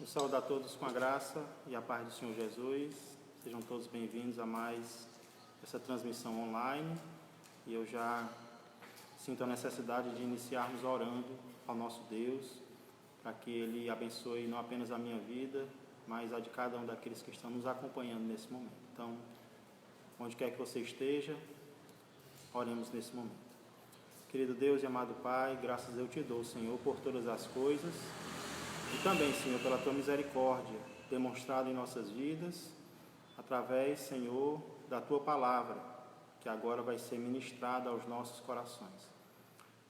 Eu saúdo a todos com a graça e a paz do Senhor Jesus. Sejam todos bem-vindos a mais essa transmissão online. E eu já sinto a necessidade de iniciarmos orando ao nosso Deus, para que Ele abençoe não apenas a minha vida, mas a de cada um daqueles que estão nos acompanhando nesse momento. Então, onde quer que você esteja, oremos nesse momento. Querido Deus e amado Pai, graças eu te dou, Senhor, por todas as coisas, e também, Senhor, pela tua misericórdia demonstrada em nossas vidas, através, Senhor, da tua palavra, que agora vai ser ministrada aos nossos corações.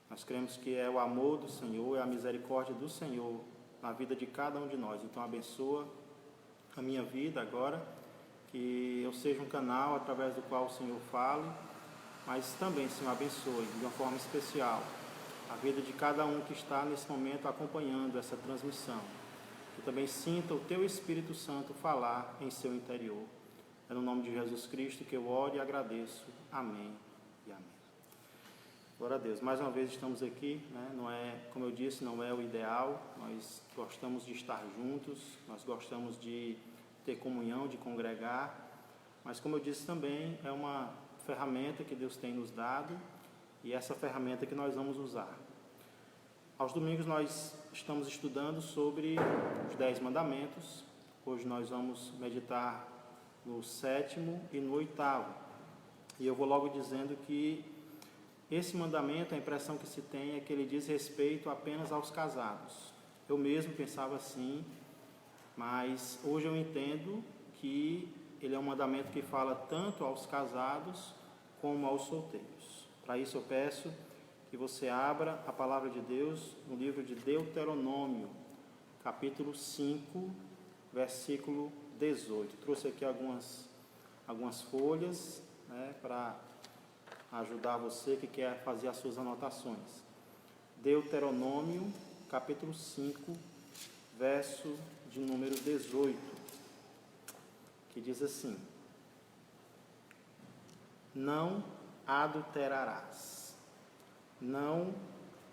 Nós cremos que é o amor do Senhor, é a misericórdia do Senhor na vida de cada um de nós. Então, abençoa a minha vida agora, que eu seja um canal através do qual o Senhor fale, mas também, Senhor, abençoe de uma forma especial a vida de cada um que está nesse momento acompanhando essa transmissão. Que também sinta o teu Espírito Santo falar em seu interior. É no nome de Jesus Cristo que eu oro e agradeço. Amém e amém. Glória a Deus. Mais uma vez estamos aqui, né? Não é, como eu disse, não é o ideal. Nós gostamos de estar juntos, nós gostamos de ter comunhão, de congregar. Mas, como eu disse também, é uma ferramenta que Deus tem nos dado e essa ferramenta que nós vamos usar. Aos domingos nós estamos estudando sobre os 10 mandamentos. Hoje nós vamos meditar no 7º e no 8º. E eu vou logo dizendo que esse mandamento, a impressão que se tem é que ele diz respeito apenas aos casados. Eu mesmo pensava assim, mas hoje eu entendo que ele é um mandamento que fala tanto aos casados como aos solteiros. Para isso eu peço que você abra a palavra de Deus no livro de Deuteronômio, capítulo 5, versículo 18. Trouxe aqui algumas folhas, né, para ajudar você que quer fazer as suas anotações. Deuteronômio, capítulo 5, verso de número 18, que diz assim: não adulterarás. Não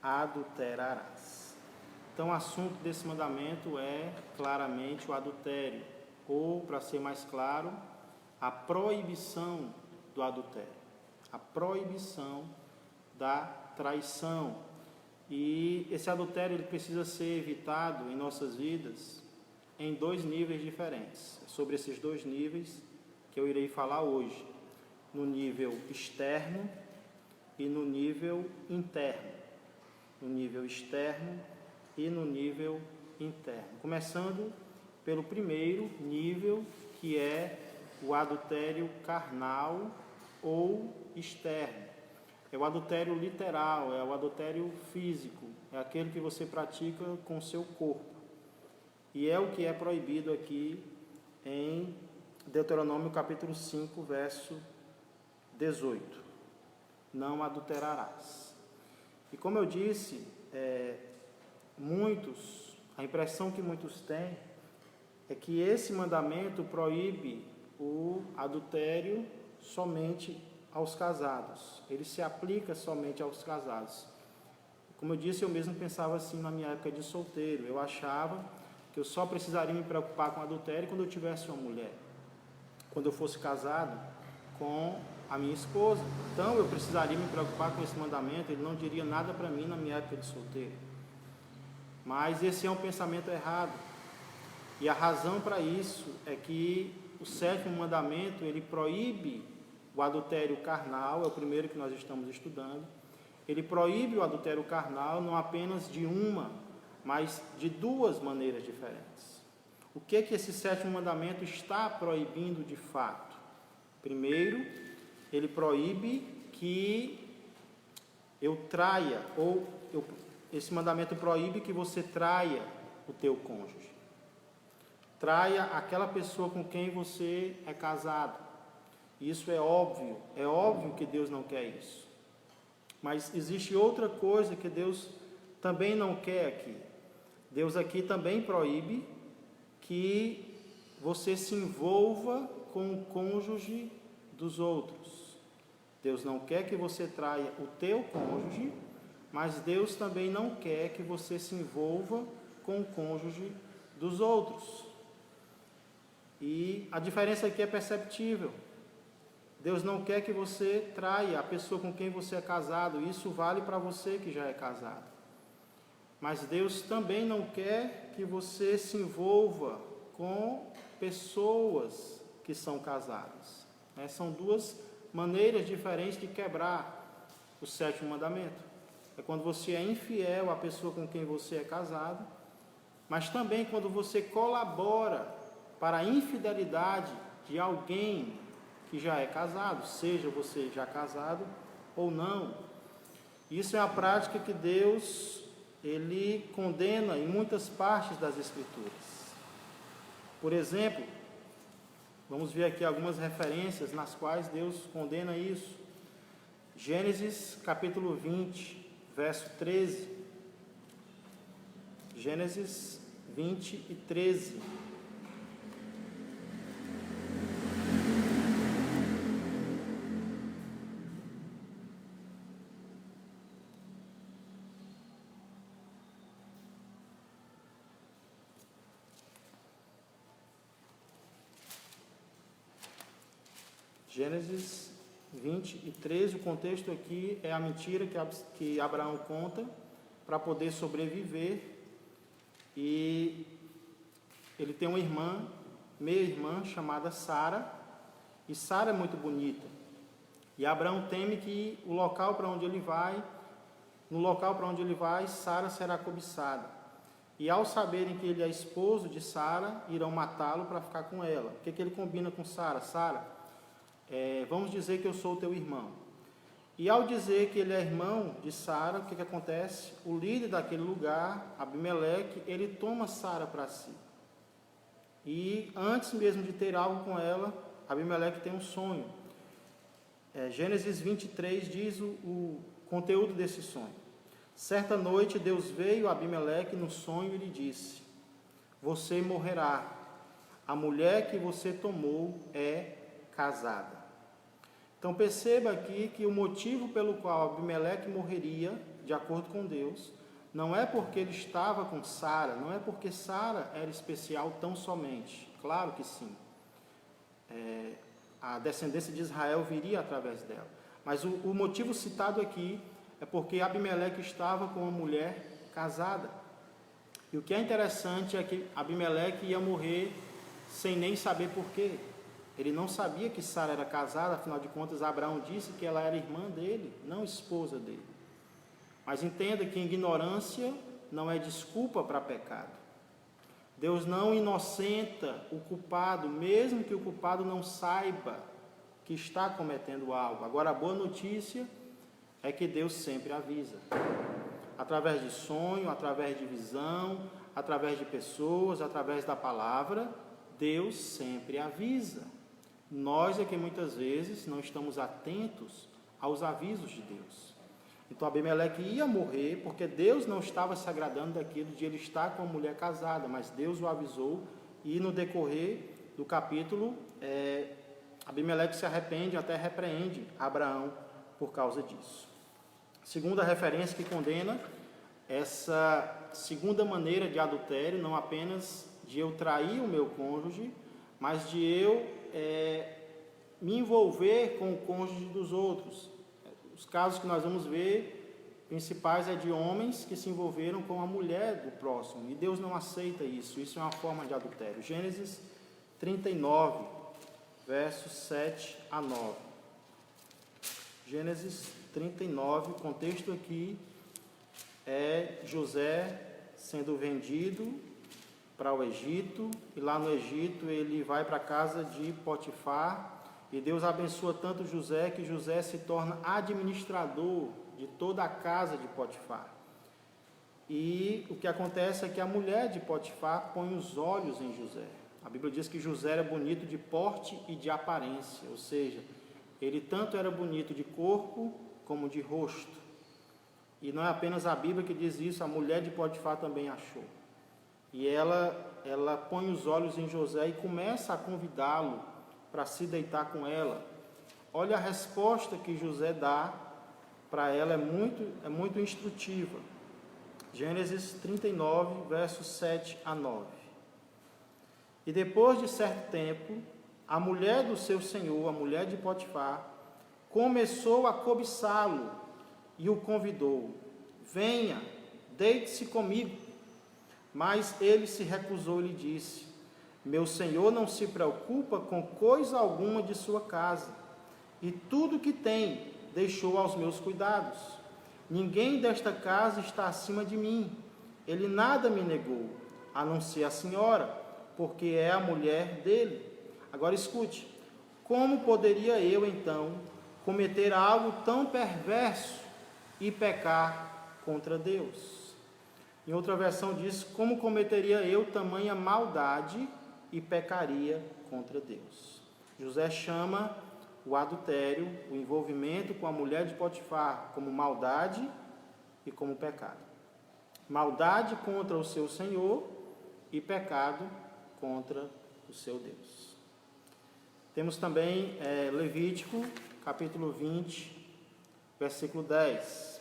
adulterarás. Então, o assunto desse mandamento é claramente o adultério, ou, para ser mais claro, a proibição do adultério, a proibição da traição. E esse adultério ele precisa ser evitado em nossas vidas em 2 níveis diferentes. É sobre esses 2 níveis que eu irei falar hoje, no nível externo e no nível interno. No nível externo e no nível interno. Começando pelo primeiro nível, que é o adultério carnal ou externo. É o adultério literal, é o adultério físico, é aquele que você pratica com o seu corpo. E é o que é proibido aqui em Deuteronômio capítulo 5, verso 18. Não adulterarás. E como eu disse, a impressão que muitos têm é que esse mandamento proíbe o adultério somente aos casados. Ele se aplica somente aos casados. Como eu disse, eu mesmo pensava assim na minha época de solteiro. Eu achava que eu só precisaria me preocupar com adultério quando eu tivesse uma mulher. Quando eu fosse casado com a minha esposa. Então eu precisaria me preocupar com esse mandamento, ele não diria nada para mim na minha época de solteiro. Mas esse é um pensamento errado. E a razão para isso é que o 7º mandamento, ele proíbe o adultério carnal, é o primeiro que nós estamos estudando. Ele proíbe o adultério carnal não apenas de uma, mas de 2 maneiras diferentes. O que esse 7º mandamento está proibindo de fato? Primeiro, ele proíbe que eu traia, esse mandamento proíbe que você traia o teu cônjuge. Traia aquela pessoa com quem você é casado. Isso é óbvio que Deus não quer isso. Mas existe outra coisa que Deus também não quer aqui. Deus aqui também proíbe que você se envolva com o cônjuge dos outros. Deus não quer que você traia o teu cônjuge, mas Deus também não quer que você se envolva com o cônjuge dos outros. E a diferença aqui é perceptível. Deus não quer que você traia a pessoa com quem você é casado. Isso vale para você que já é casado. Mas Deus também não quer que você se envolva com pessoas que são casadas. São duas maneiras diferentes de quebrar o 7º mandamento. É quando você é infiel à pessoa com quem você é casado, mas também quando você colabora para a infidelidade de alguém que já é casado, seja você já casado ou não. Isso é uma prática que Deus, Ele condena em muitas partes das Escrituras. Por exemplo, vamos ver aqui algumas referências nas quais Deus condena isso. Gênesis capítulo 20, verso 13. Gênesis 20 e 13. Gênesis 20 e 13, o contexto aqui é a mentira que Abraão conta para poder sobreviver. E ele tem uma irmã, meia-irmã, chamada Sara, e Sara é muito bonita. E Abraão teme que no local para onde ele vai, Sara será cobiçada. E ao saberem que ele é esposo de Sara, irão matá-lo para ficar com ela. O que ele combina com Sara? Sara, vamos dizer que eu sou teu irmão. E ao dizer que ele é irmão de Sara, o que acontece? O líder daquele lugar, Abimeleque, ele toma Sara para si. E antes mesmo de ter algo com ela, Abimeleque tem um sonho. Gênesis 23 diz o conteúdo desse sonho. Certa noite Deus veio a Abimeleque no sonho e lhe disse: você morrerá, a mulher que você tomou é casada. Então perceba aqui que o motivo pelo qual Abimeleque morreria, de acordo com Deus, não é porque ele estava com Sara, não é porque Sara era especial tão somente. Claro que sim. A descendência de Israel viria através dela. Mas o motivo citado aqui é porque Abimeleque estava com uma mulher casada. E o que é interessante é que Abimeleque ia morrer sem nem saber porquê. Ele não sabia que Sara era casada, afinal de contas, Abraão disse que ela era irmã dele, não esposa dele. Mas entenda que ignorância não é desculpa para pecado. Deus não inocenta o culpado, mesmo que o culpado não saiba que está cometendo algo. Agora, a boa notícia é que Deus sempre avisa. Através de sonho, através de visão, através de pessoas, através da palavra, Deus sempre avisa. Nós é que muitas vezes não estamos atentos aos avisos de Deus. Então Abimeleque ia morrer porque Deus não estava se agradando daquilo de ele estar com uma mulher casada, mas Deus o avisou e no decorrer do capítulo, Abimeleque se arrepende, até repreende Abraão por causa disso. Segunda referência que condena essa segunda maneira de adultério, não apenas de eu trair o meu cônjuge, mas de eu me envolver com o cônjuge dos outros. Os casos que nós vamos ver, principais, é de homens que se envolveram com a mulher do próximo, e Deus não aceita isso, isso é uma forma de adultério. Gênesis 39, versos 7 a 9. Gênesis 39, o contexto aqui é José sendo vendido para o Egito, e lá no Egito ele vai para a casa de Potifar, e Deus abençoa tanto José, que José se torna administrador de toda a casa de Potifar. E o que acontece é que a mulher de Potifar põe os olhos em José. A Bíblia diz que José era bonito de porte e de aparência, ou seja, ele tanto era bonito de corpo como de rosto. E não é apenas a Bíblia que diz isso, a mulher de Potifar também achou. E ela põe os olhos em José e começa a convidá-lo para se deitar com ela. Olha a resposta que José dá para ela, é muito instrutiva. Gênesis 39, versos 7 a 9. E depois de certo tempo, a mulher do seu senhor, a mulher de Potifar, começou a cobiçá-lo e o convidou: venha, deite-se comigo. Mas ele se recusou e lhe disse: meu senhor não se preocupa com coisa alguma de sua casa, e tudo que tem deixou aos meus cuidados. Ninguém desta casa está acima de mim. Ele nada me negou, a não ser a senhora, porque é a mulher dele. Agora escute: como poderia eu então cometer algo tão perverso e pecar contra Deus? Em outra versão diz: como cometeria eu tamanha maldade e pecaria contra Deus? José chama o adultério, o envolvimento com a mulher de Potifar, como maldade e como pecado. Maldade contra o seu Senhor e pecado contra o seu Deus. Temos também Levítico, capítulo 20, versículo 10.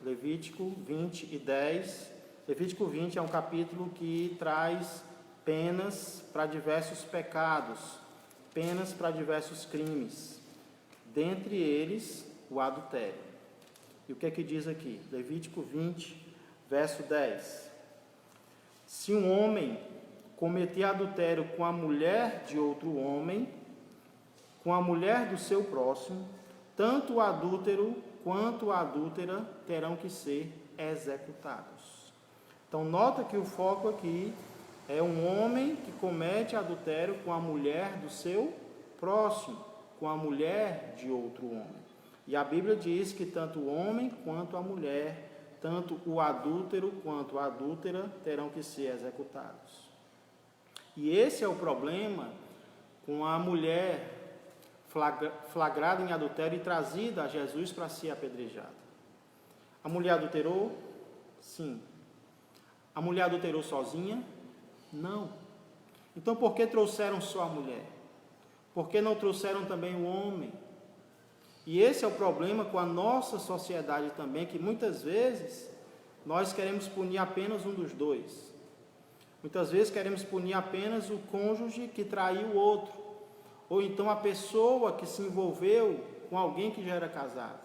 Levítico 20 e 10. Levítico 20 é um capítulo que traz penas para diversos pecados, penas para diversos crimes, dentre eles o adultério. E o que é que diz aqui? Levítico 20, verso 10. Se um homem cometer adultério com a mulher de outro homem, com a mulher do seu próximo, tanto o adúltero quanto a adúltera terão que ser executados. Então, nota que o foco aqui é um homem que comete adultério com a mulher do seu próximo, com a mulher de outro homem. E a Bíblia diz que tanto o homem quanto a mulher, tanto o adúltero quanto a adúltera terão que ser executados. E esse é o problema com a mulher flagrada em adultério e trazida a Jesus para ser apedrejada. A mulher adulterou? Sim. A mulher adulterou sozinha? Não. Então por que trouxeram só a mulher? Por que não trouxeram também o homem? E esse é o problema com a nossa sociedade também, que muitas vezes nós queremos punir apenas um dos dois. Muitas vezes queremos punir apenas o cônjuge que traiu o outro, ou então a pessoa que se envolveu com alguém que já era casado.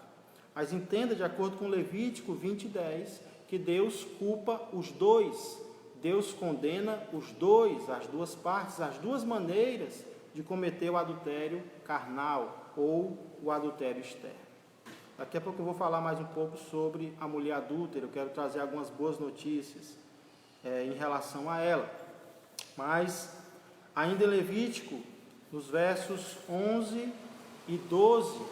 Mas entenda, de acordo com Levítico 20:10, que Deus culpa os dois. Deus condena os dois, as duas partes, as duas maneiras de cometer o adultério carnal ou o adultério externo. Daqui a pouco eu vou falar mais um pouco sobre a mulher adúltera. Eu quero trazer algumas boas notícias em relação a ela. Mas, ainda em Levítico, nos versos 11 e 12,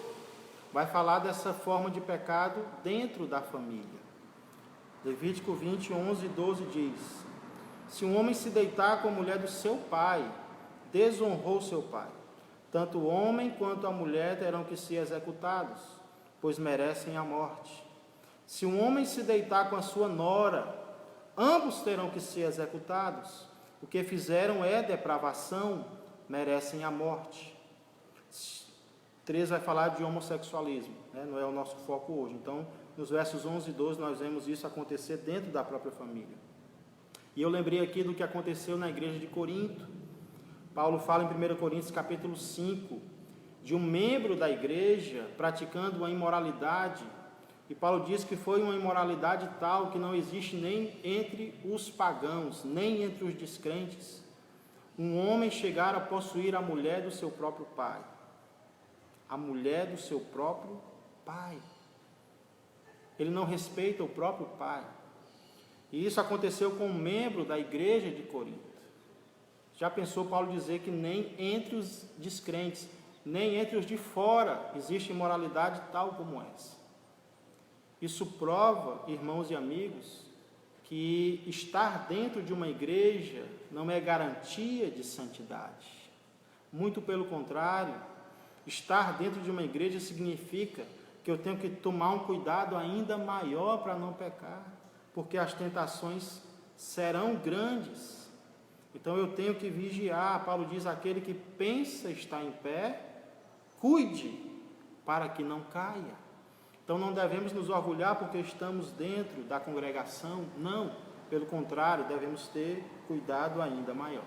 vai falar dessa forma de pecado dentro da família. Levítico 20, 11 e 12 diz: se um homem se deitar com a mulher do seu pai, desonrou seu pai. Tanto o homem quanto a mulher terão que ser executados, pois merecem a morte. Se um homem se deitar com a sua nora, ambos terão que ser executados. O que fizeram é depravação, merecem a morte. 3 vai falar de homossexualismo, não é o nosso foco hoje. Então, nos versos 11 e 12, nós vemos isso acontecer dentro da própria família. E eu lembrei aqui do que aconteceu na igreja de Corinto. Paulo fala em 1 Coríntios capítulo 5, de um membro da igreja praticando uma imoralidade. E Paulo diz que foi uma imoralidade tal que não existe nem entre os pagãos, nem entre os descrentes. Um homem chegar a possuir a mulher do seu próprio pai. A mulher do seu próprio pai. Ele não respeita o próprio pai. E isso aconteceu com um membro da igreja de Corinto. Já pensou Paulo dizer que nem entre os descrentes, nem entre os de fora, existe imoralidade tal como essa? Isso prova, irmãos e amigos, que estar dentro de uma igreja não é garantia de santidade. Muito pelo contrário, estar dentro de uma igreja significa que eu tenho que tomar um cuidado ainda maior para não pecar, porque as tentações serão grandes. Então eu tenho que vigiar. Paulo diz: aquele que pensa estar em pé, cuide para que não caia. Então não devemos nos orgulhar porque estamos dentro da congregação, não, pelo contrário, devemos ter cuidado ainda maior.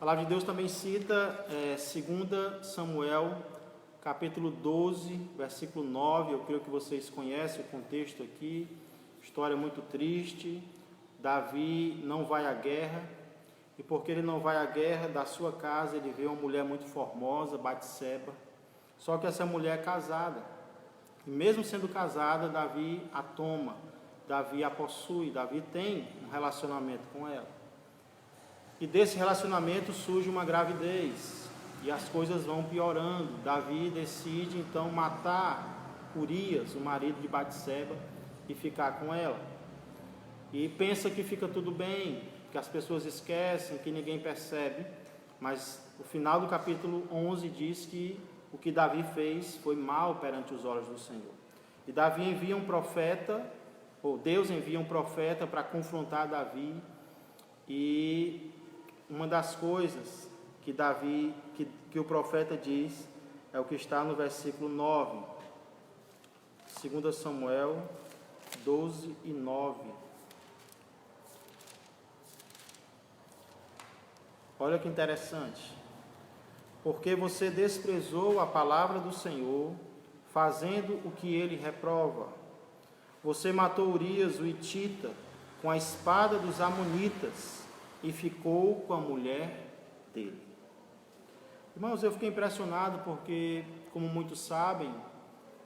palavra de Deus também cita 2 Samuel, capítulo 12, versículo 9. Eu creio que vocês conhecem o contexto aqui. História muito triste. Davi não vai à guerra, e porque ele não vai à guerra, da sua casa ele vê uma mulher muito formosa, Batseba. Só que essa mulher é casada, e mesmo sendo casada, Davi a toma, Davi a possui, Davi tem um relacionamento com ela. E desse relacionamento surge uma gravidez, e as coisas vão piorando. Davi decide então matar Urias, o marido de Batseba, e ficar com ela. E pensa que fica tudo bem, que as pessoas esquecem, que ninguém percebe, mas o final do capítulo 11 diz que o que Davi fez foi mal perante os olhos do Senhor. E Davi envia um profeta, ou Deus envia um profeta para confrontar Davi, e uma das coisas que Davi, que o profeta diz, é o que está no versículo 9, 2 Samuel 12 e 9. Olha que interessante. Porque você desprezou a palavra do Senhor, fazendo o que ele reprova. Você matou Urias, o hitita, com a espada dos amonitas, e ficou com a mulher dele. Irmãos, eu fiquei impressionado porque, como muitos sabem,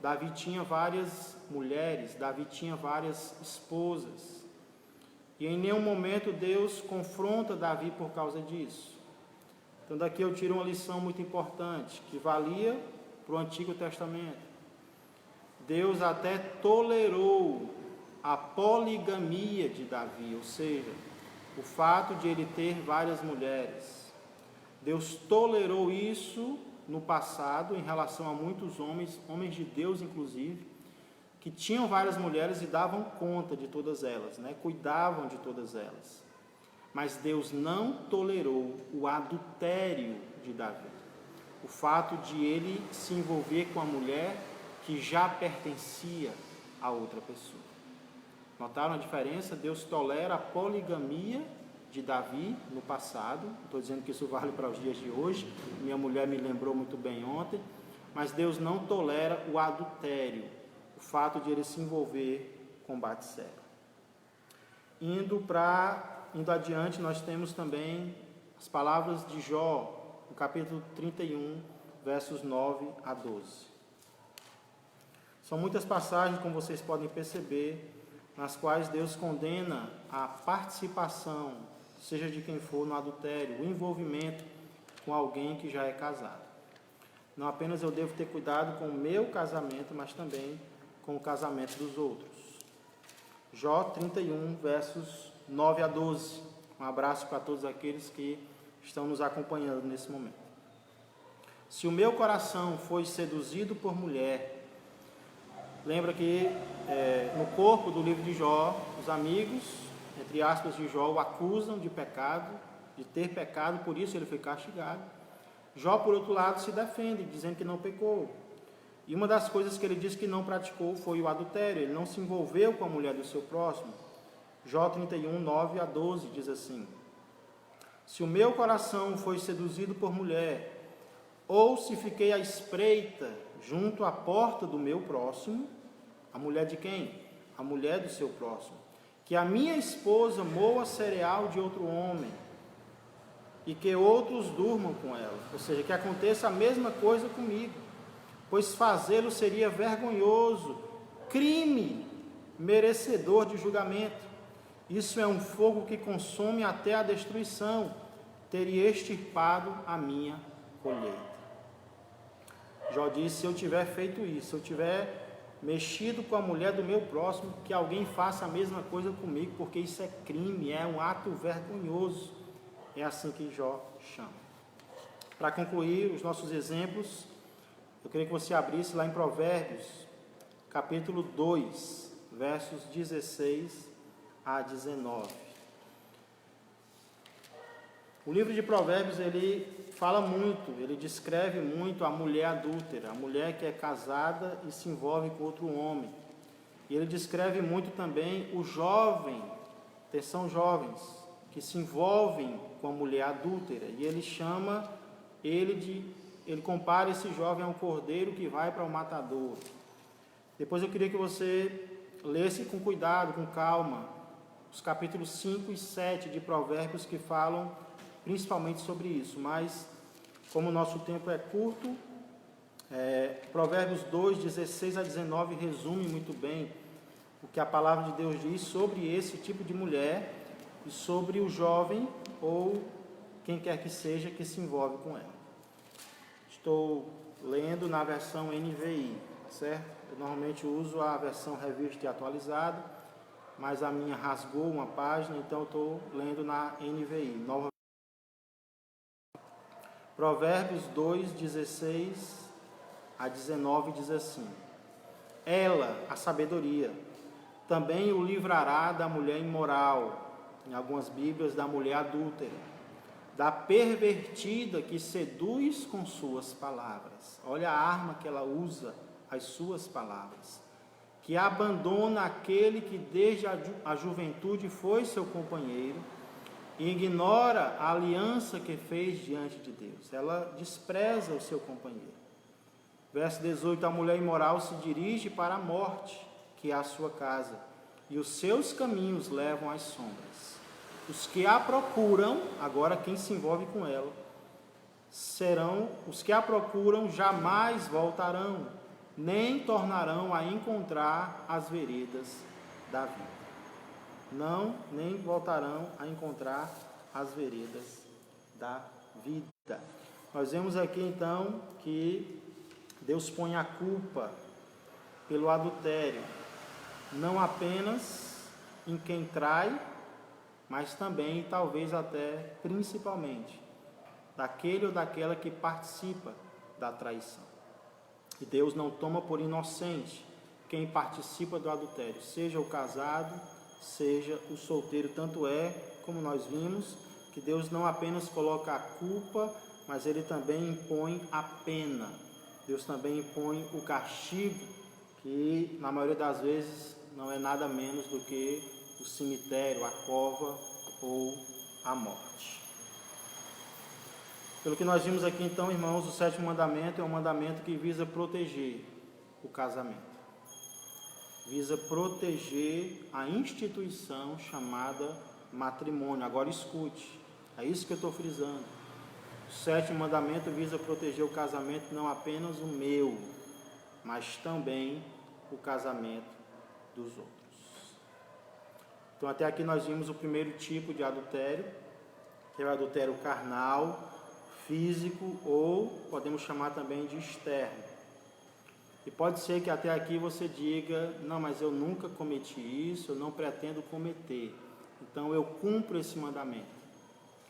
Davi tinha várias mulheres, Davi tinha várias esposas. E em nenhum momento Deus confronta Davi por causa disso. Então daqui eu tiro uma lição muito importante, que valia para o Antigo Testamento. Deus até tolerou a poligamia de Davi, ou seja, o fato de ele ter várias mulheres. Deus tolerou isso no passado em relação a muitos homens, homens de Deus inclusive, que tinham várias mulheres e davam conta de todas elas, cuidavam de todas elas. Mas Deus não tolerou o adultério de Davi, o fato de ele se envolver com a mulher que já pertencia a outra pessoa. Notaram a diferença? Deus tolera a poligamia de Davi no passado, não estou dizendo que isso vale para os dias de hoje, minha mulher me lembrou muito bem ontem, mas Deus não tolera o adultério, o fato de ele se envolver com Batseba. Indo adiante, nós temos também as palavras de Jó, no capítulo 31, versos 9 a 12. São muitas passagens, como vocês podem perceber, nas quais Deus condena a participação, seja de quem for, no adultério, o envolvimento com alguém que já é casado. Não apenas eu devo ter cuidado com o meu casamento, mas também com o casamento dos outros. Jó 31, versos 9 a 12. Um abraço para todos aqueles que estão nos acompanhando nesse momento. Se o meu coração foi seduzido por mulher, lembra que no corpo do livro de Jó, os amigos, entre aspas, de Jó, o acusam de pecado, de ter pecado, por isso ele foi castigado. Jó, por outro lado, se defende, dizendo que não pecou. E uma das coisas que ele diz que não praticou foi o adultério, ele não se envolveu com a mulher do seu próximo. Jó 31, 9 a 12 diz assim: se o meu coração foi seduzido por mulher, ou se fiquei à espreita junto à porta do meu próximo, a mulher de quem? A mulher do seu próximo, que a minha esposa moa cereal de outro homem, e que outros durmam com ela, ou seja, que aconteça a mesma coisa comigo, pois fazê-lo seria vergonhoso, crime, merecedor de julgamento. Isso é um fogo que consome até a destruição, teria extirpado a minha colheita. Jó disse: se eu tiver feito isso, se eu tiver mexido com a mulher do meu próximo, que alguém faça a mesma coisa comigo, porque isso é crime, é um ato vergonhoso. É assim que Jó chama. Para concluir os nossos exemplos, eu queria que você abrisse lá em Provérbios, capítulo 2, versos 16 a 19. O livro de Provérbios, ele fala muito, ele descreve muito a mulher adúltera, a mulher que é casada e se envolve com outro homem. E ele descreve muito também o jovem, atenção jovens, que se envolvem com a mulher adúltera, e ele compara esse jovem a um cordeiro que vai para o matadouro. Depois eu queria que você lesse com cuidado, com calma, os capítulos 5 e 7 de Provérbios, que falam principalmente sobre isso, mas como o nosso tempo é curto, Provérbios 2, 16 a 19 resume muito bem o que a palavra de Deus diz sobre esse tipo de mulher e sobre o jovem ou quem quer que seja que se envolve com ela. Estou lendo na versão NVI, certo? Eu normalmente uso a versão revista e atualizada, mas a minha rasgou uma página, então eu estou lendo na NVI. Provérbios 2, 16 a 19 diz assim: ela, a sabedoria, também o livrará da mulher imoral, em algumas Bíblias, da mulher adúltera, da pervertida que seduz com suas palavras. Olha a arma que ela usa, as suas palavras. Que abandona aquele que desde a juventude foi seu companheiro e ignora a aliança que fez diante de Deus. Ela despreza o seu companheiro. Verso 18: a mulher imoral se dirige para a morte, que é a sua casa, e os seus caminhos levam às sombras. Os que a procuram, agora quem se envolve com ela, os que a procuram jamais voltarão, nem tornarão a encontrar as veredas da vida. Nem voltarão a encontrar as veredas da vida. Nós vemos aqui então que Deus põe a culpa pelo adultério, não apenas em quem trai, mas também, talvez até, principalmente, daquele ou daquela que participa da traição. E Deus não toma por inocente quem participa do adultério, seja o casado, seja o solteiro. Tanto é, como nós vimos, que Deus não apenas coloca a culpa, mas Ele também impõe a pena. Deus também impõe o castigo, que na maioria das vezes não é nada menos do que o cemitério, a cova ou a morte. Pelo que nós vimos aqui então, irmãos, o sétimo mandamento é um mandamento que visa proteger o casamento. Visa proteger a instituição chamada matrimônio. Agora escute, é isso que eu estou frisando. O sétimo mandamento visa proteger o casamento, não apenas o meu, mas também o casamento dos outros. Então até aqui nós vimos o primeiro tipo de adultério, que é o adultério carnal, físico, ou podemos chamar também de externo. E pode ser que até aqui você diga: não, mas eu nunca cometi isso, eu não pretendo cometer, então eu cumpro esse mandamento.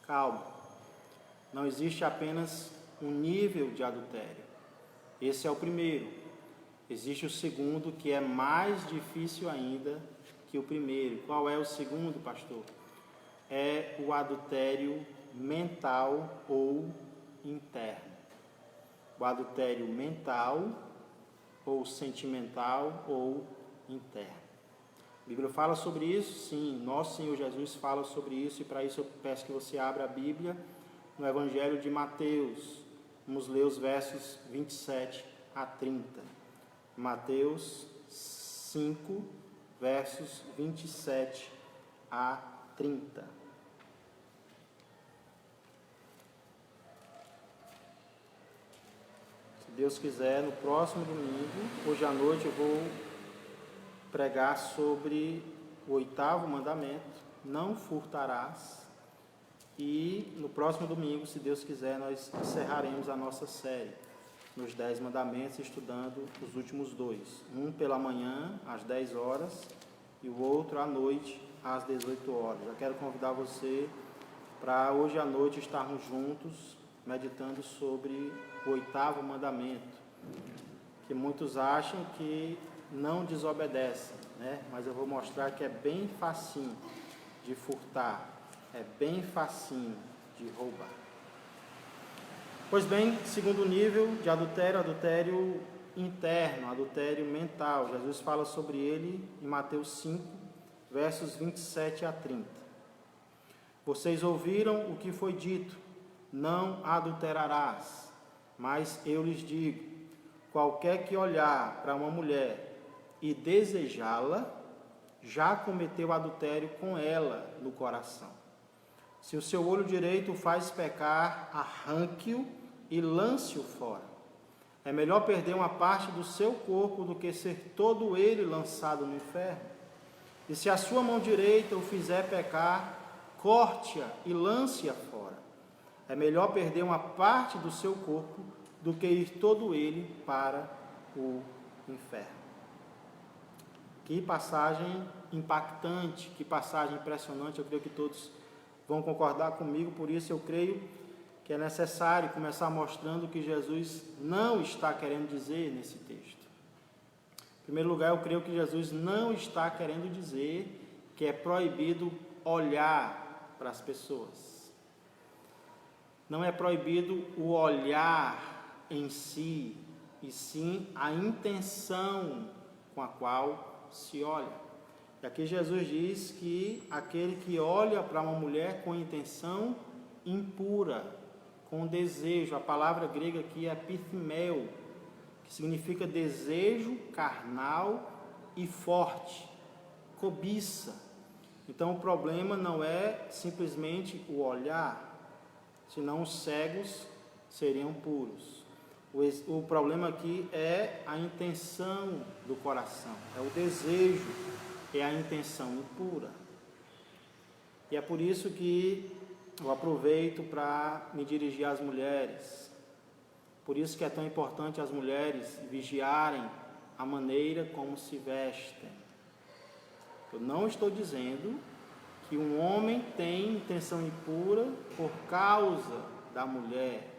Calma, não existe apenas um nível de adultério. Esse é o primeiro. Existe o segundo, que é mais difícil ainda que o primeiro. Qual é o segundo, pastor? É o adultério mental ou interno. O adultério mental ou sentimental ou interno. A Bíblia fala sobre isso? Sim, nosso Senhor Jesus fala sobre isso, e para isso eu peço que você abra a Bíblia no Evangelho de Mateus. Vamos ler os versos 27 a 30. Mateus 5, versos 27 a 30. Se Deus quiser, no próximo domingo, hoje à noite, eu vou pregar sobre o oitavo mandamento: não furtarás. E no próximo domingo, se Deus quiser, nós encerraremos a nossa série nos 10 mandamentos, estudando os últimos dois. Um pela manhã, às 10 horas, e o outro à noite, às 18 horas. Eu quero convidar você para hoje à noite estarmos juntos, meditando sobre o oitavo mandamento, que muitos acham que não desobedecem, né? Mas eu vou mostrar que é bem facinho de furtar, é bem facinho de roubar. Pois bem, segundo nível de adultério, adultério interno, adultério mental. Jesus fala sobre ele em Mateus 5, versos 27 a 30. Vocês ouviram o que foi dito: não adulterarás. Mas eu lhes digo: qualquer que olhar para uma mulher e desejá-la, já cometeu adultério com ela no coração. Se o seu olho direito o faz pecar, arranque-o e lance-o fora. É melhor perder uma parte do seu corpo do que ser todo ele lançado no inferno. E se a sua mão direita o fizer pecar, corte-a e lance-a fora. É melhor perder uma parte do seu corpo do que ir todo ele para o inferno. Que passagem impactante, que passagem impressionante. Eu creio que todos vão concordar comigo, por isso eu creio que é necessário começar mostrando o que Jesus não está querendo dizer nesse texto. Em primeiro lugar, eu creio que Jesus não está querendo dizer que é proibido olhar para as pessoas. Não é proibido o olhar em si, e sim a intenção com a qual se olha. E aqui Jesus diz que aquele que olha para uma mulher com intenção impura, com desejo, a palavra grega aqui é epithumeo, que significa desejo carnal e forte, cobiça. Então o problema não é simplesmente o olhar, senão os cegos seriam puros. O problema aqui é a intenção do coração, é o desejo, é a intenção impura. E é por isso que eu aproveito para me dirigir às mulheres. Por isso que é tão importante as mulheres vigiarem a maneira como se vestem. Eu não estou dizendo que um homem tem intenção impura por causa da mulher.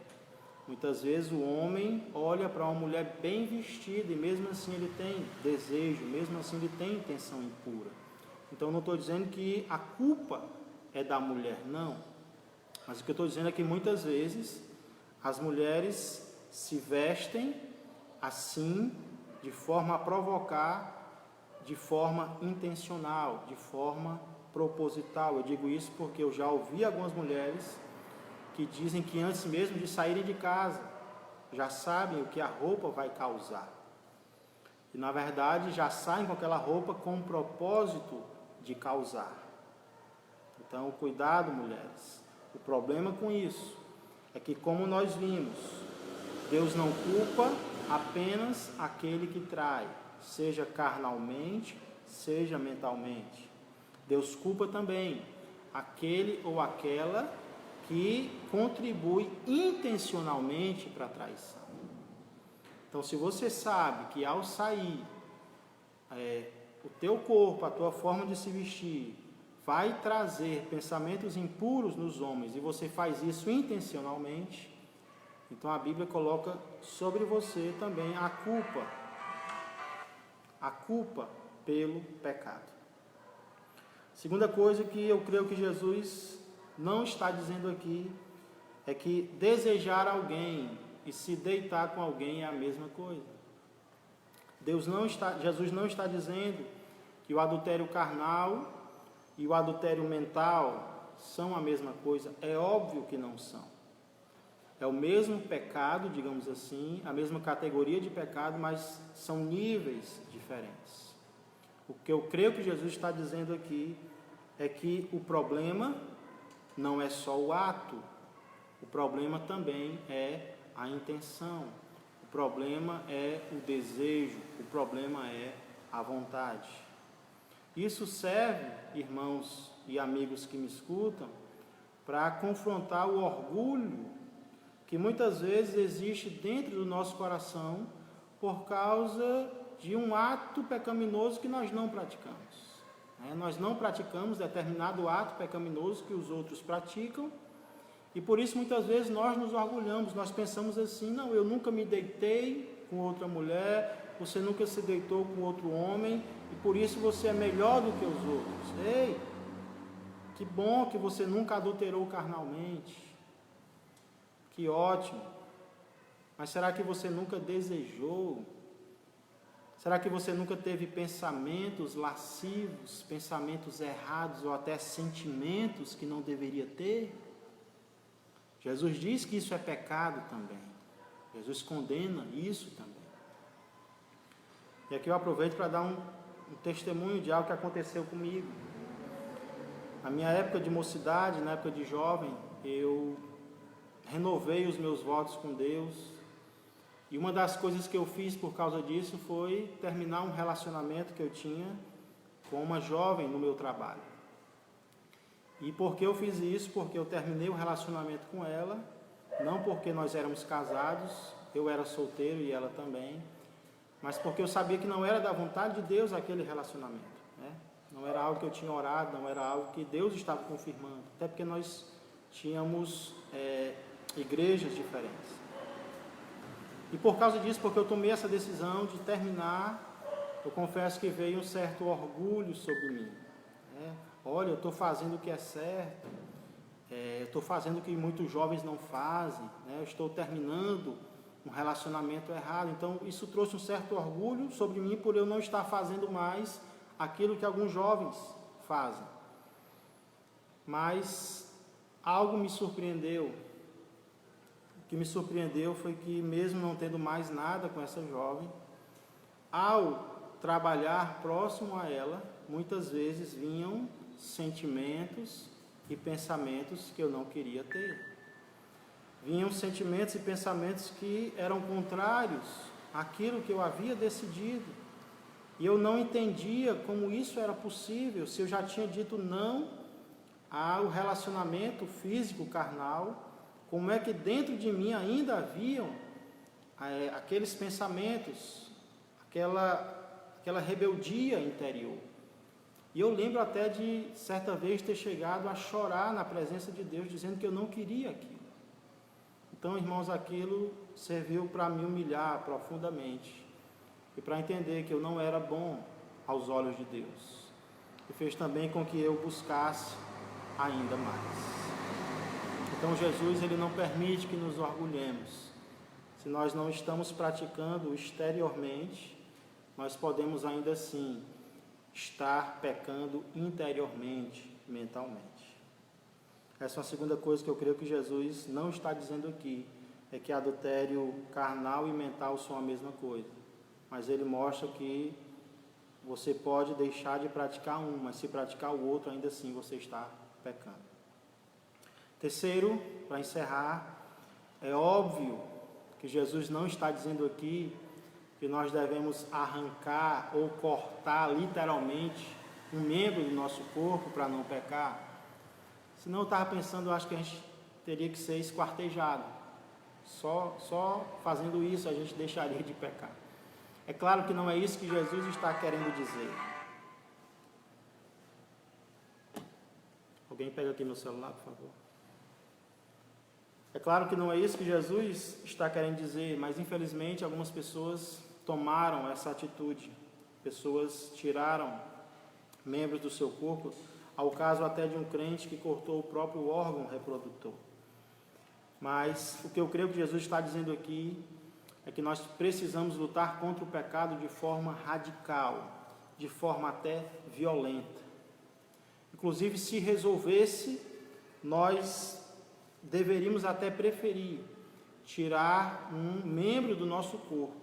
Muitas vezes o homem olha para uma mulher bem vestida e mesmo assim ele tem desejo, mesmo assim ele tem intenção impura. Então não estou dizendo que a culpa é da mulher, não. Mas o que eu estou dizendo é que muitas vezes as mulheres se vestem assim, de forma a provocar, de forma intencional, de forma proposital. Eu digo isso porque eu já ouvi algumas mulheres que dizem que antes mesmo de saírem de casa, já sabem o que a roupa vai causar. E na verdade já saem com aquela roupa com o propósito de causar. Então, cuidado, mulheres. O problema com isso é que, como nós vimos, Deus não culpa apenas aquele que trai, seja carnalmente, seja mentalmente. Deus culpa também aquele ou aquela que contribui intencionalmente para a traição. Então, se você sabe que ao sair, o teu corpo, a tua forma de se vestir, vai trazer pensamentos impuros nos homens, e você faz isso intencionalmente, então a Bíblia coloca sobre você também a culpa pelo pecado. Segunda coisa que eu creio que Jesus não está dizendo aqui é que desejar alguém e se deitar com alguém é a mesma coisa. Jesus não está dizendo que o adultério carnal e o adultério mental são a mesma coisa. É óbvio que não são. É o mesmo pecado, digamos assim, a mesma categoria de pecado, mas são níveis diferentes. O que eu creio que Jesus está dizendo aqui é que o problema não é só o ato, o problema também é a intenção, o problema é o desejo, o problema é a vontade. Isso serve, irmãos e amigos que me escutam, para confrontar o orgulho que muitas vezes existe dentro do nosso coração por causa de um ato pecaminoso que nós não praticamos. Nós não praticamos determinado ato pecaminoso que os outros praticam, e por isso muitas vezes nós nos orgulhamos, nós pensamos assim: não, eu nunca me deitei com outra mulher, você nunca se deitou com outro homem, e por isso você é melhor do que os outros. Ei, que bom que você nunca adulterou carnalmente, que ótimo, mas será que você nunca desejou? Será que você nunca teve pensamentos lascivos, pensamentos errados ou até sentimentos que não deveria ter? Jesus diz que isso é pecado também. Jesus condena isso também. E aqui eu aproveito para dar um testemunho de algo que aconteceu comigo. Na minha época de mocidade, na época de jovem, eu renovei os meus votos com Deus. E uma das coisas que eu fiz por causa disso foi terminar um relacionamento que eu tinha com uma jovem no meu trabalho. E por que eu fiz isso? Porque eu terminei o relacionamento com ela, não porque nós éramos casados, eu era solteiro e ela também, mas porque eu sabia que não era da vontade de Deus aquele relacionamento, né? Não era algo que eu tinha orado, não era algo que Deus estava confirmando, até porque nós tínhamos igrejas diferentes. E por causa disso, porque eu tomei essa decisão de terminar, eu confesso que veio um certo orgulho sobre mim, né? Olha, eu estou fazendo o que é certo, eu estou fazendo o que muitos jovens não fazem, né? Eu estou terminando um relacionamento errado. Então isso trouxe um certo orgulho sobre mim por eu não estar fazendo mais aquilo que alguns jovens fazem. Mas algo me surpreendeu. O que me surpreendeu foi que, mesmo não tendo mais nada com essa jovem, ao trabalhar próximo a ela, muitas vezes vinham sentimentos e pensamentos que eu não queria ter. Vinham sentimentos e pensamentos que eram contrários àquilo que eu havia decidido. E eu não entendia como isso era possível, se eu já tinha dito não ao relacionamento físico carnal, como é que dentro de mim ainda haviam aqueles pensamentos, aquela rebeldia interior. E eu lembro até de, certa vez, ter chegado a chorar na presença de Deus, dizendo que eu não queria aquilo. Então, irmãos, aquilo serviu para me humilhar profundamente e para entender que eu não era bom aos olhos de Deus. E fez também com que eu buscasse ainda mais. Então, Jesus, ele não permite que nos orgulhemos. Se nós não estamos praticando exteriormente, nós podemos ainda assim estar pecando interiormente, mentalmente. Essa é a segunda coisa que eu creio que Jesus não está dizendo aqui, é que adultério carnal e mental são a mesma coisa. Mas ele mostra que você pode deixar de praticar um, mas se praticar o outro, ainda assim você está pecando. Terceiro, para encerrar, é óbvio que Jesus não está dizendo aqui que nós devemos arrancar ou cortar literalmente um membro do nosso corpo para não pecar. Senão eu estava pensando, eu acho que a gente teria que ser esquartejado. Só fazendo isso a gente deixaria de pecar. É claro que não é isso que Jesus está querendo dizer. Alguém pega aqui meu celular, por favor. É claro que não é isso que Jesus está querendo dizer, mas infelizmente algumas pessoas tomaram essa atitude. Pessoas tiraram membros do seu corpo, ao caso até de um crente que cortou o próprio órgão reprodutor. Mas o que eu creio que Jesus está dizendo aqui é que nós precisamos lutar contra o pecado de forma radical, de forma até violenta. Inclusive, se resolvesse, nós deveríamos até preferir tirar um membro do nosso corpo,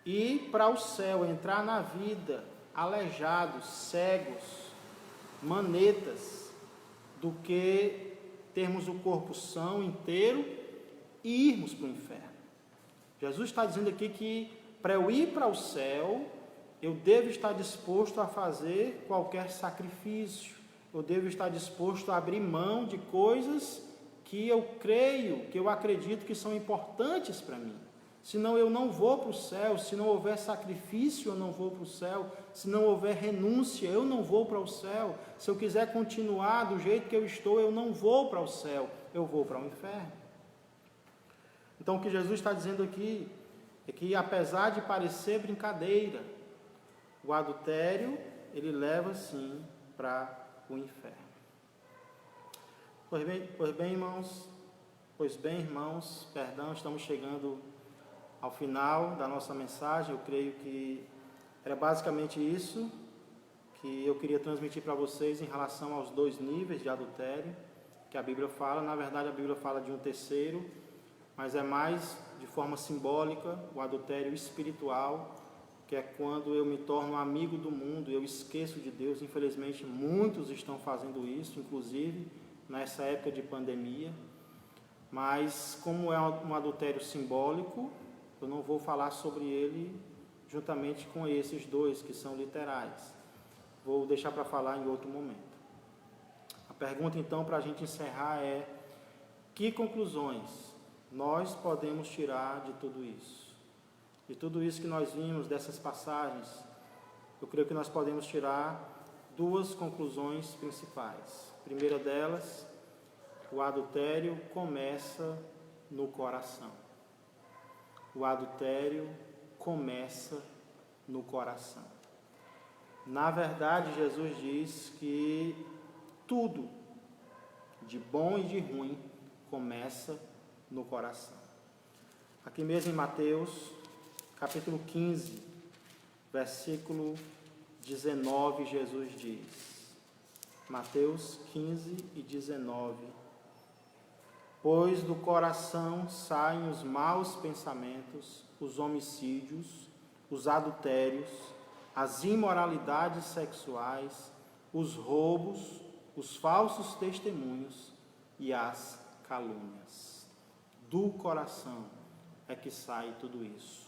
ir para o céu, entrar na vida aleijados, cegos, manetas, do que termos o corpo são inteiro e irmos para o inferno. Jesus está dizendo aqui que para eu ir para o céu, eu devo estar disposto a fazer qualquer sacrifício, eu devo estar disposto a abrir mão de coisas que eu creio, que eu acredito que são importantes para mim. Senão eu não vou para o céu, se não houver sacrifício eu não vou para o céu, se não houver renúncia eu não vou para o céu, se eu quiser continuar do jeito que eu estou eu não vou para o céu, eu vou para o inferno. Então o que Jesus está dizendo aqui é que, apesar de parecer brincadeira, o adultério ele leva sim para o inferno. Pois bem, irmãos, estamos chegando ao final da nossa mensagem. Eu creio que Era basicamente isso que eu queria transmitir para vocês em relação aos 2 níveis de adultério que a Bíblia fala. Na verdade, a Bíblia fala de um terceiro, mas é mais de forma simbólica, o adultério espiritual, que é quando eu me torno amigo do mundo, eu esqueço de Deus. Infelizmente, muitos estão fazendo isso, inclusive nessa época de pandemia. Mas, como é um adultério simbólico, eu não vou falar sobre ele juntamente com esses 2 que são literais. Vou deixar para falar em outro momento. A pergunta, então, para a gente encerrar é: que conclusões nós podemos tirar de tudo isso? De tudo isso que nós vimos, dessas passagens, eu creio que nós podemos tirar 2 conclusões principais. A primeira delas, o adultério começa no coração. O adultério começa no coração. Na verdade, Jesus diz que tudo, de bom e de ruim, começa no coração. Aqui mesmo em Mateus, capítulo 15, versículo 19, Jesus diz, Mateus 15 e 19: pois do coração saem os maus pensamentos, os homicídios, os adultérios, as imoralidades sexuais, os roubos, os falsos testemunhos e as calúnias. Do coração é que sai tudo isso.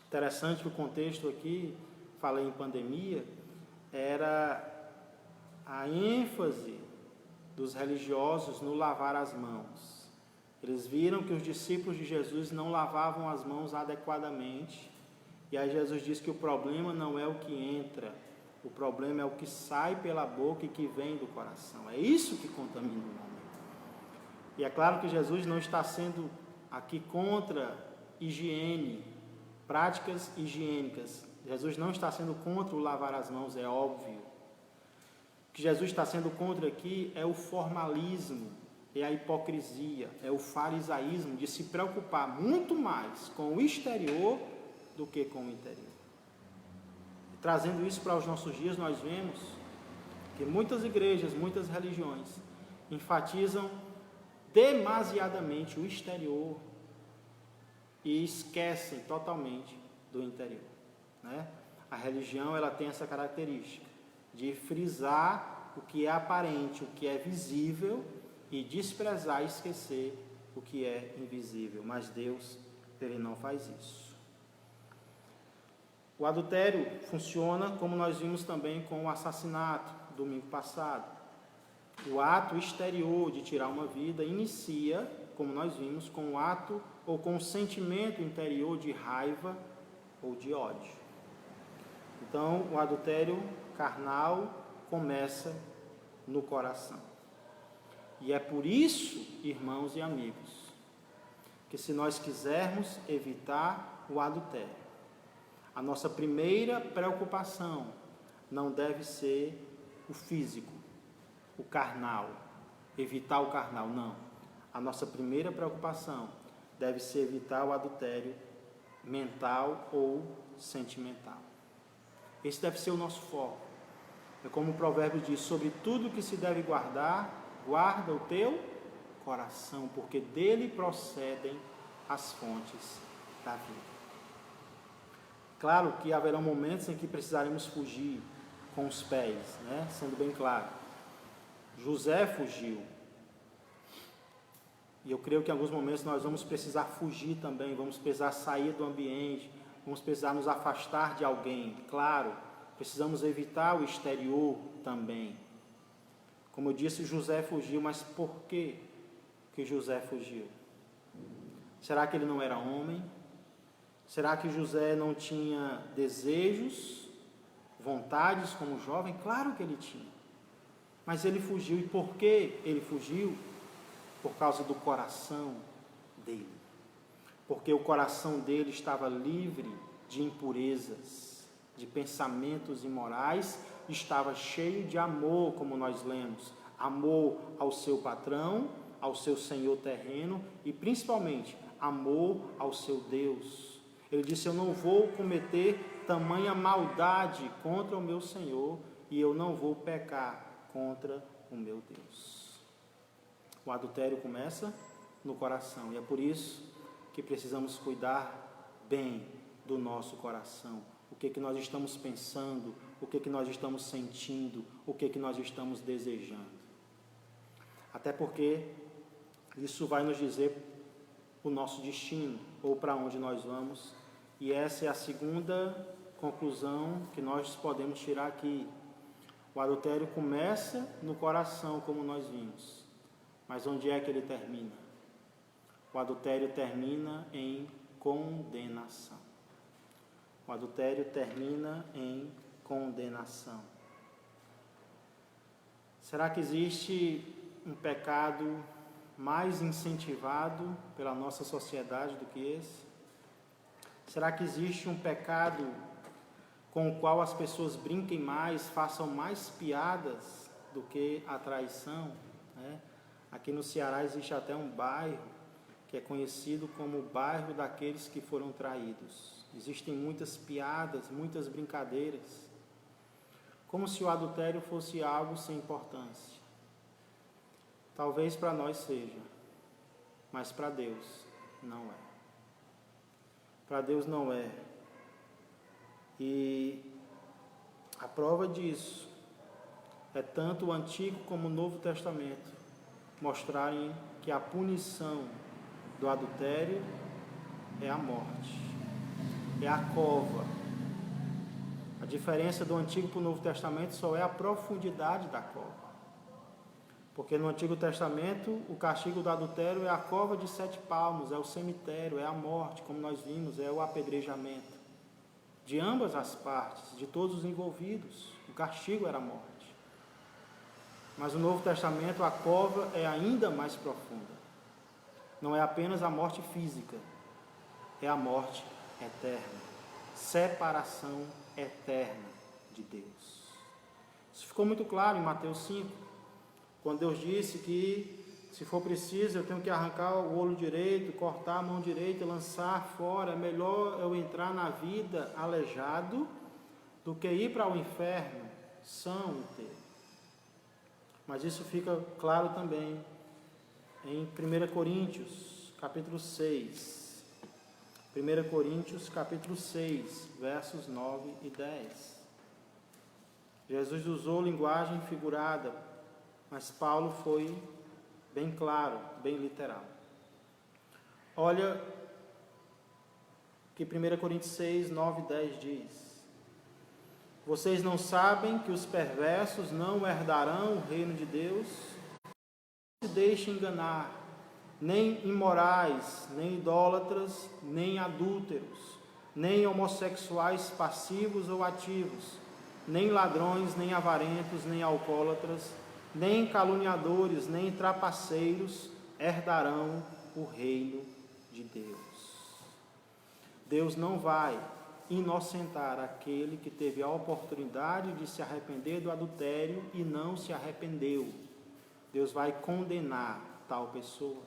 Interessante que o contexto aqui, falei em pandemia, era a ênfase dos religiosos no lavar as mãos. Eles viram que os discípulos de Jesus não lavavam as mãos adequadamente, e aí Jesus diz que o problema não é o que entra, o problema é o que sai pela boca e que vem do coração. É isso que contamina o homem. E é claro que Jesus não está sendo aqui contra higiene, práticas higiênicas. Jesus não está sendo contra o lavar as mãos, é óbvio. O que Jesus está sendo contra aqui é o formalismo, é a hipocrisia, é o farisaísmo de se preocupar muito mais com o exterior do que com o interior. E trazendo isso para os nossos dias, nós vemos que muitas igrejas, muitas religiões enfatizam demasiadamente o exterior e esquecem totalmente do interior, né? A religião, ela tem essa característica de frisar o que é aparente, o que é visível, e desprezar e esquecer o que é invisível. Mas Deus, Ele não faz isso. O adultério funciona como nós vimos também com o assassinato, domingo passado. O ato exterior de tirar uma vida inicia, como nós vimos, com o ato ou com o sentimento interior de raiva ou de ódio. Então, o adultério carnal começa no coração. E é por isso, irmãos e amigos, que se nós quisermos evitar o adultério, a nossa primeira preocupação não deve ser o físico, o carnal, evitar o carnal, não. A nossa primeira preocupação deve ser evitar o adultério mental ou sentimental. Esse deve ser o nosso foco. É como o provérbio diz: sobre tudo que se deve guardar, guarda o teu coração, porque dele procedem as fontes da vida. Claro que haverão momentos em que precisaremos fugir com os pés, né? Sendo bem claro. José fugiu. E eu creio que em alguns momentos nós vamos precisar fugir também, vamos precisar sair do ambiente, vamos precisar nos afastar de alguém. Claro, precisamos evitar o exterior também. Como eu disse, José fugiu, mas por que José fugiu? Será que ele não era homem? Será que José não tinha desejos, vontades como jovem? Claro que ele tinha. Mas ele fugiu. E por que ele fugiu? Por causa do coração dele. Porque o coração dele estava livre de impurezas, de pensamentos imorais, estava cheio de amor, como nós lemos. Amor ao seu patrão, ao seu senhor terreno e principalmente amor ao seu Deus. Ele disse: eu não vou cometer tamanha maldade contra o meu Senhor e eu não vou pecar contra o meu Deus. O adultério começa no coração e é por isso que precisamos cuidar bem do nosso coração. O que nós estamos pensando, o que nós estamos sentindo, o que nós estamos desejando. Até porque isso vai nos dizer o nosso destino, ou para onde nós vamos. E essa é a segunda conclusão que nós podemos tirar aqui. O adultério começa no coração, como nós vimos. Mas onde é que ele termina? O adultério termina em condenação. O adultério termina em condenação. Será que existe um pecado mais incentivado pela nossa sociedade do que esse? Será que existe um pecado com o qual as pessoas brinquem mais, façam mais piadas do que a traição? Aqui no Ceará existe até um bairro que é conhecido como o bairro daqueles que foram traídos. Existem muitas piadas, muitas brincadeiras, como se o adultério fosse algo sem importância. Talvez para nós seja, mas para Deus não é. Para Deus não é. E a prova disso é tanto o Antigo como o Novo Testamento mostrarem que a punição do adultério é a morte, é a cova. A diferença do Antigo para o Novo Testamento só é a profundidade da cova. Porque no Antigo Testamento, o castigo do adultério é a cova de 7 palmos, é o cemitério, é a morte, como nós vimos, é o apedrejamento. De ambas as partes, de todos os envolvidos, o castigo era a morte. Mas no Novo Testamento, a cova é ainda mais profunda. Não é apenas a morte física, é a morte eterna. Separação eterna de Deus. Isso ficou muito claro em Mateus 5. Quando Deus disse que, se for preciso, eu tenho que arrancar o olho direito, cortar a mão direita e lançar fora. É melhor eu entrar na vida aleijado do que ir para o inferno são inteiro. Mas isso fica claro também em 1 Coríntios, capítulo 6. 1 Coríntios, capítulo 6, versos 9 e 10. Jesus usou linguagem figurada, mas Paulo foi bem claro, bem literal. Olha que 1 Coríntios 6, 9 e 10 diz: vocês não sabem que os perversos não herdarão o reino de Deus? Não se deixem enganar, nem imorais, nem idólatras, nem adúlteros, nem homossexuais passivos ou ativos, nem ladrões, nem avarentos, nem alcoólatras, nem caluniadores, nem trapaceiros herdarão o reino de Deus. Deus não vai inocentar aquele que teve a oportunidade de se arrepender do adultério e não se arrependeu. Deus vai condenar tal pessoa.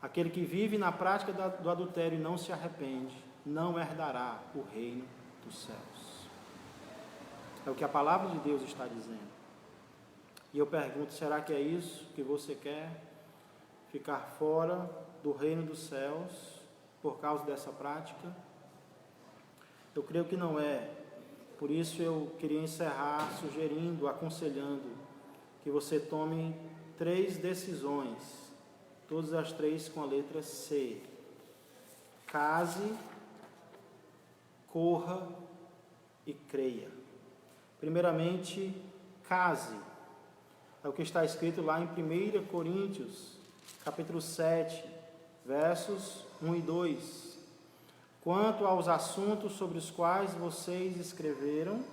Aquele que vive na prática do adultério e não se arrepende, não herdará o reino dos céus. É o que a palavra de Deus está dizendo. E eu pergunto, será que é isso que você quer? Ficar fora do reino dos céus por causa dessa prática? Eu creio que não é. Por isso eu queria encerrar sugerindo, aconselhando que você tome 3 decisões, todas as 3 com a letra C. Case, corra e creia. Primeiramente, case. É o que está escrito lá em 1 Coríntios, capítulo 7, versos 1 e 2. Quanto aos assuntos sobre os quais vocês escreveram,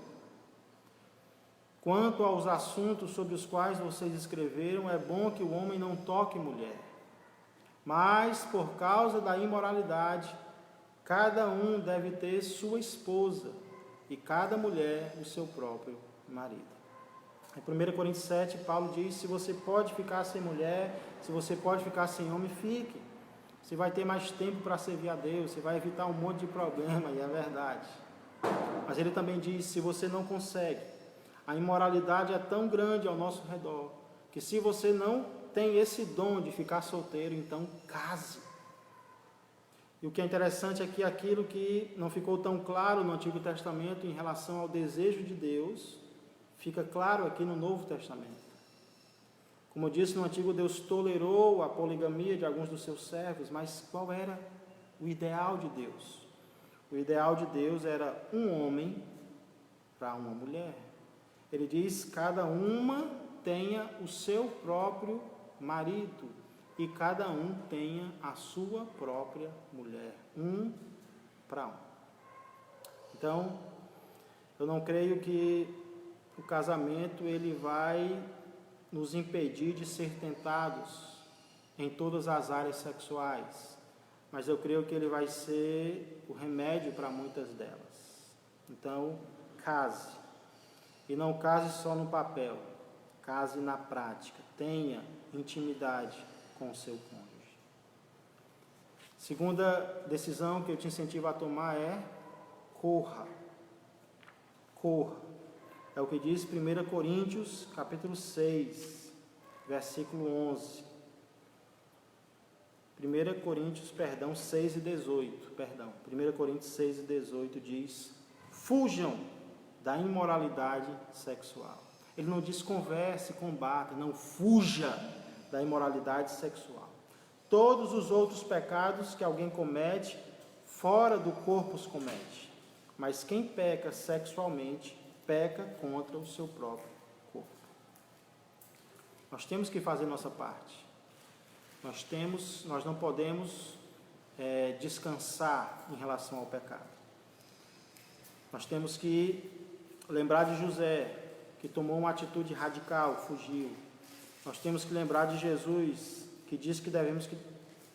é bom que o homem não toque mulher. Mas, por causa da imoralidade, cada um deve ter sua esposa, e cada mulher o seu próprio marido. Em 1 Coríntios 7, Paulo diz: se você pode ficar sem mulher, se você pode ficar sem homem, fique. Você vai ter mais tempo para servir a Deus, você vai evitar um monte de problema, e é verdade. Mas ele também diz: se você não consegue, a imoralidade é tão grande ao nosso redor, que se você não tem esse dom de ficar solteiro, então case. E o que é interessante é que aquilo que não ficou tão claro no Antigo Testamento em relação ao desejo de Deus, fica claro aqui no Novo Testamento. Como eu disse, no Antigo, Deus tolerou a poligamia de alguns dos seus servos, mas qual era o ideal de Deus? O ideal de Deus era um homem para uma mulher. Ele diz: cada uma tenha o seu próprio marido e cada um tenha a sua própria mulher. Um para um. Então, eu não creio que o casamento ele vai nos impedir de ser tentados em todas as áreas sexuais, mas eu creio que ele vai ser o remédio para muitas delas. Então, case. E não case só no papel, case na prática. Tenha intimidade com o seu cônjuge. Segunda decisão que eu te incentivo a tomar é: corra. Corra. É o que diz 1 Coríntios, capítulo 6, versículo 11. 1 Coríntios 6 e 18. 1 Coríntios 6 e 18 diz: fujam da imoralidade sexual. Ele não diz converse, combata, não, fuja da imoralidade sexual. Todos os outros pecados que alguém comete, fora do corpo os comete. Mas quem peca sexualmente, peca contra o seu próprio corpo. Nós temos que fazer nossa parte. Nós não podemos descansar em relação ao pecado. Nós temos que lembrar de José, que tomou uma atitude radical, fugiu. Nós temos que lembrar de Jesus, que diz que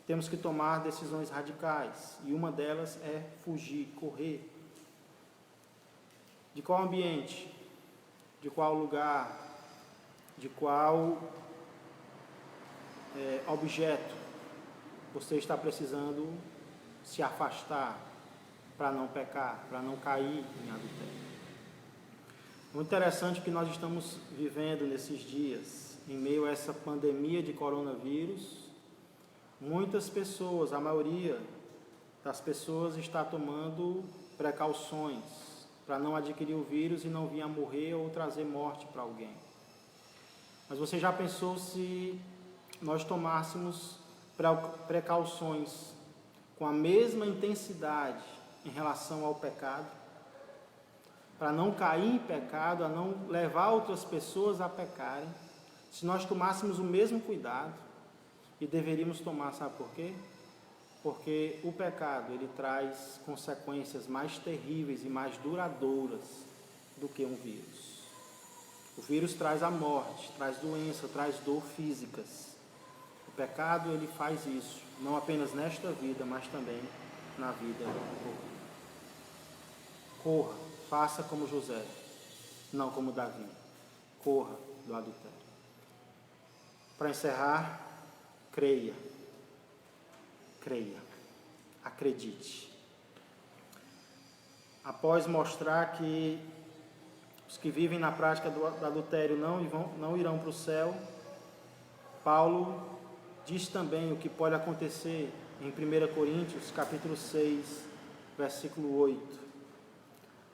temos que tomar decisões radicais, e uma delas é fugir, correr. De qual ambiente, de qual lugar, de qual objeto você está precisando se afastar para não pecar, para não cair em adultério. Muito interessante que nós estamos vivendo nesses dias, em meio a essa pandemia de coronavírus. Muitas pessoas, a maioria das pessoas está tomando precauções para não adquirir o vírus e não vir a morrer ou trazer morte para alguém. Mas você já pensou se nós tomássemos precauções com a mesma intensidade em relação ao pecado, para não cair em pecado, a não levar outras pessoas a pecarem, se nós tomássemos o mesmo cuidado? E deveríamos tomar, sabe por quê? Porque o pecado, ele traz consequências mais terríveis e mais duradouras do que um vírus. O vírus traz a morte, traz doença, traz dor físicas. O pecado, ele faz isso, não apenas nesta vida, mas também na vida futura. Corra, faça como José, não como Davi. Corra do adultério. Para encerrar, creia, acredite. Após mostrar que os que vivem na prática do adultério não irão para o céu, Paulo diz também o que pode acontecer em 1 Coríntios, capítulo 6, versículo 8.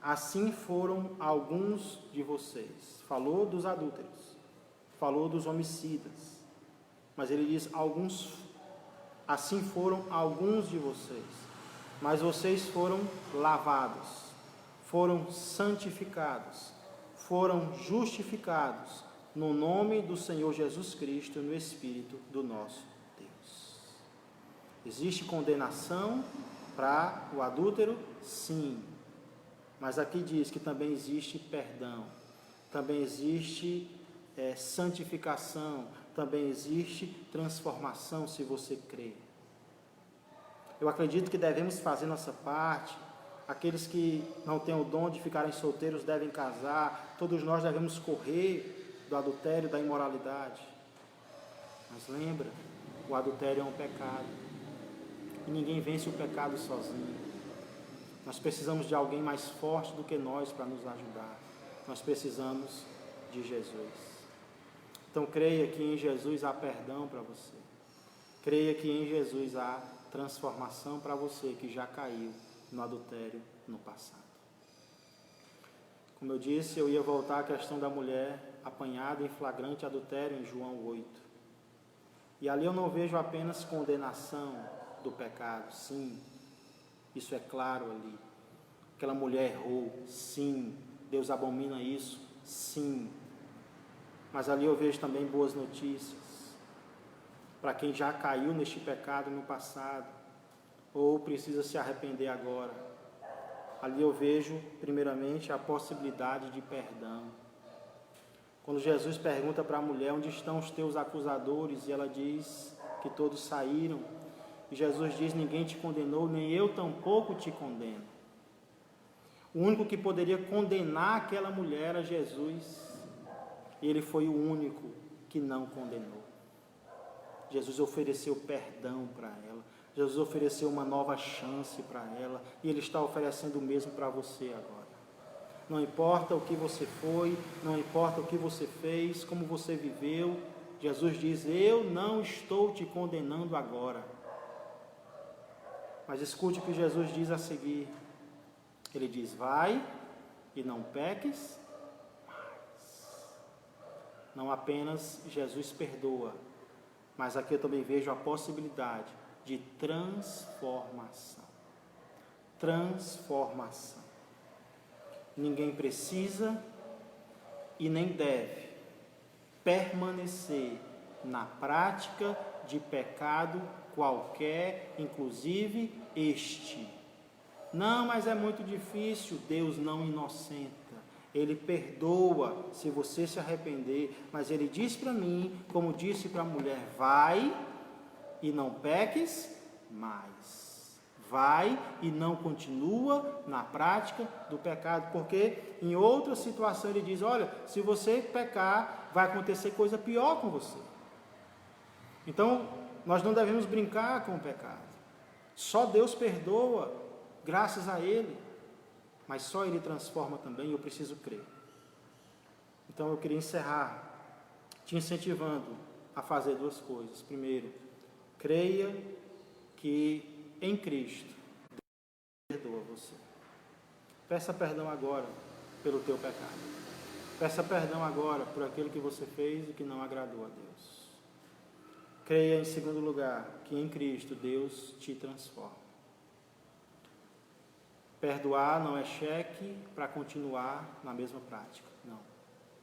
Assim foram alguns de vocês. Falou dos adúlteros, falou dos homicidas, mas ele diz alguns. Assim foram alguns de vocês, mas vocês foram lavados, foram santificados, foram justificados no nome do Senhor Jesus Cristo, no Espírito do nosso Deus. Existe condenação para o adúltero? Sim. Mas aqui diz que também existe perdão, também existe santificação, também existe transformação, se você crê. Eu acredito que devemos fazer nossa parte. Aqueles que não têm o dom de ficarem solteiros devem casar. Todos nós devemos correr do adultério, da imoralidade. Mas lembra, o adultério é um pecado. E ninguém vence o pecado sozinho. Nós precisamos de alguém mais forte do que nós para nos ajudar. Nós precisamos de Jesus. Então creia que em Jesus há perdão para você. Creia que em Jesus há transformação para você que já caiu no adultério no passado. Como eu disse, eu ia voltar à questão da mulher apanhada em flagrante adultério em João 8. E ali eu não vejo apenas condenação do pecado, sim, isso é claro ali. Aquela mulher errou, sim, Deus abomina isso, sim. Mas ali eu vejo também boas notícias para quem já caiu neste pecado no passado ou precisa se arrepender agora. Ali eu vejo, primeiramente, a possibilidade de perdão. Quando Jesus pergunta para a mulher, onde estão os teus acusadores? E ela diz que todos saíram. E Jesus diz, ninguém te condenou, nem eu tampouco te condeno. O único que poderia condenar aquela mulher era Jesus. E ele foi o único que não condenou. Jesus ofereceu perdão para ela. Jesus ofereceu uma nova chance para ela. E ele está oferecendo o mesmo para você agora. Não importa o que você foi, não importa o que você fez, como você viveu. Jesus diz, eu não estou te condenando agora. Mas escute o que Jesus diz a seguir. Ele diz, vai e não peques mais. Não apenas Jesus perdoa, mas aqui eu também vejo a possibilidade de transformação. Transformação. Ninguém precisa e nem deve permanecer na prática de pecado qualquer, inclusive este. Não, mas é muito difícil. Deus não inocenta. Ele perdoa se você se arrepender. Mas ele diz para mim, como disse para a mulher, vai e não peques mais. Vai e não continua na prática do pecado. Porque em outra situação ele diz, olha, se você pecar, vai acontecer coisa pior com você. Então, nós não devemos brincar com o pecado. Só Deus perdoa, graças a Ele. Mas só Ele transforma também, e eu preciso crer. Então, eu queria encerrar te incentivando a fazer duas coisas. Primeiro, creia que em Cristo, Deus perdoa você. Peça perdão agora pelo teu pecado. Peça perdão agora por aquilo que você fez e que não agradou a Deus. Creia, em segundo lugar, que em Cristo Deus te transforma. Perdoar não é cheque para continuar na mesma prática. Não.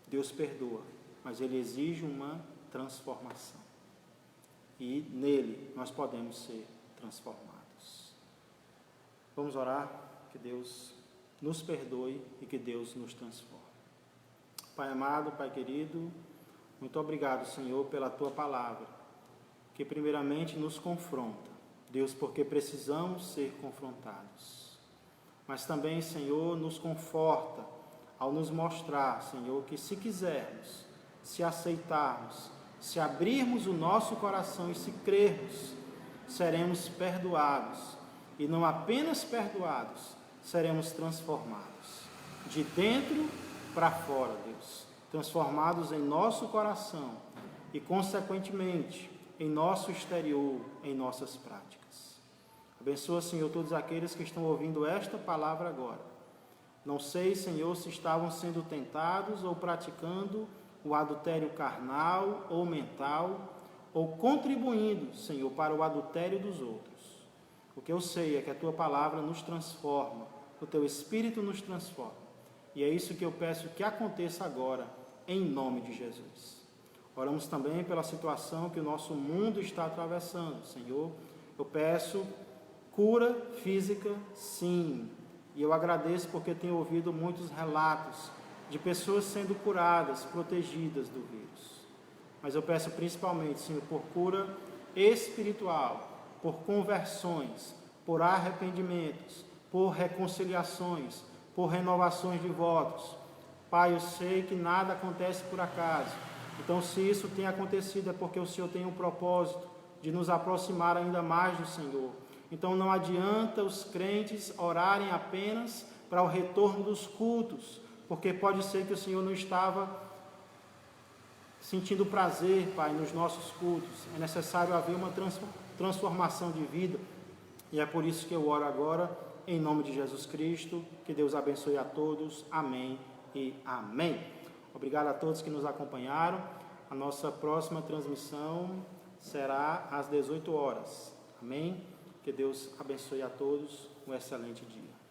Deus perdoa, mas Ele exige uma transformação. E nele nós podemos ser transformados. Vamos orar, que Deus nos perdoe e que Deus nos transforme. Pai amado, Pai querido, muito obrigado, Senhor, pela Tua palavra, que primeiramente nos confronta, Deus, porque precisamos ser confrontados. Mas também, Senhor, nos conforta ao nos mostrar, Senhor, que se quisermos, se aceitarmos, se abrirmos o nosso coração e se crermos, seremos perdoados. E não apenas perdoados, seremos transformados. De dentro para fora, Deus. Transformados em nosso coração e, consequentemente, em nosso exterior, em nossas práticas. Abençoa, Senhor, todos aqueles que estão ouvindo esta palavra agora. Não sei, Senhor, se estavam sendo tentados ou praticando o adultério carnal ou mental, ou contribuindo, Senhor, para o adultério dos outros. O que eu sei é que a Tua palavra nos transforma, o Teu Espírito nos transforma. E é isso que eu peço que aconteça agora, em nome de Jesus. Oramos também pela situação que o nosso mundo está atravessando, Senhor. Eu peço cura física, sim. E eu agradeço porque tenho ouvido muitos relatos de pessoas sendo curadas, protegidas do vírus. Mas eu peço principalmente, Senhor, por cura espiritual, por conversões, por arrependimentos, por reconciliações, por renovações de votos. Pai, eu sei que nada acontece por acaso. Então, se isso tem acontecido, é porque o Senhor tem um propósito de nos aproximar ainda mais do Senhor, Então não adianta os crentes orarem apenas para o retorno dos cultos, porque pode ser que o Senhor não estava sentindo prazer, Pai, nos nossos cultos. É necessário haver uma transformação de vida, e é por isso que eu oro agora, em nome de Jesus Cristo. Que Deus abençoe a todos. Amém e amém. Obrigado a todos que nos acompanharam. A nossa próxima transmissão será às 18 horas. Amém? Que Deus abençoe a todos. Um excelente dia.